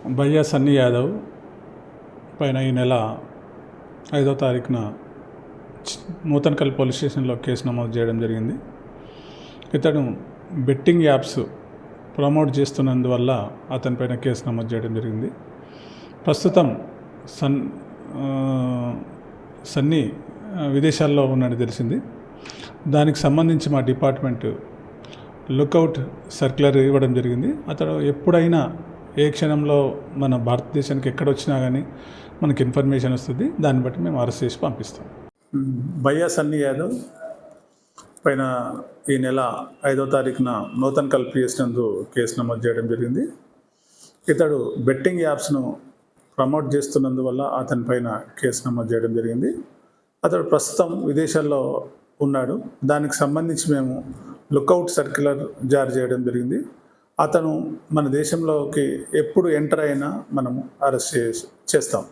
భయ్యా సన్నీ యాదవ్ పైన ఈ నెల 5వ తారీఖున నూతన్కల్ పోలీస్ స్టేషన్లో కేసు నమోదు చేయడం జరిగింది. ఇతడు బెట్టింగ్ యాప్స్ ప్రమోట్ చేస్తున్నందువల్ల అతనిపైన కేసు నమోదు చేయడం జరిగింది. ప్రస్తుతం సన్నీ విదేశాల్లో ఉన్నట్టు తెలిసింది. దానికి సంబంధించి మా డిపార్ట్మెంట్ లుకౌట్ సర్క్యులర్ ఇవ్వడం జరిగింది. అతడు ఎప్పుడైనా ఏ క్షణంలో మన భారతదేశానికి ఎక్కడొచ్చినా కానీ మనకి ఇన్ఫర్మేషన్ వస్తుంది. దాన్ని బట్టి మేము అరెస్ట్ చేసి పంపిస్తాం. భయ్యా సన్నీ యాదవ్ పైన ఈ నెల 5వ తారీఖున నూతన్కల్ పిఎస్ నందు కేసు నమోదు చేయడం జరిగింది. ఇతడు బెట్టింగ్ యాప్స్ను ప్రమోట్ చేస్తున్నందువల్ల అతని పైన కేసు నమోదు చేయడం జరిగింది. అతడు ప్రస్తుతం విదేశాల్లో ఉన్నాడు. దానికి సంబంధించి మేము లుకౌట్ సర్క్యులర్ జారీ చేయడం జరిగింది. అతను మన దేశంలోకి ఎప్పుడు ఎంటర్ అయినా మనము అరెస్ట్ చేస్తాం.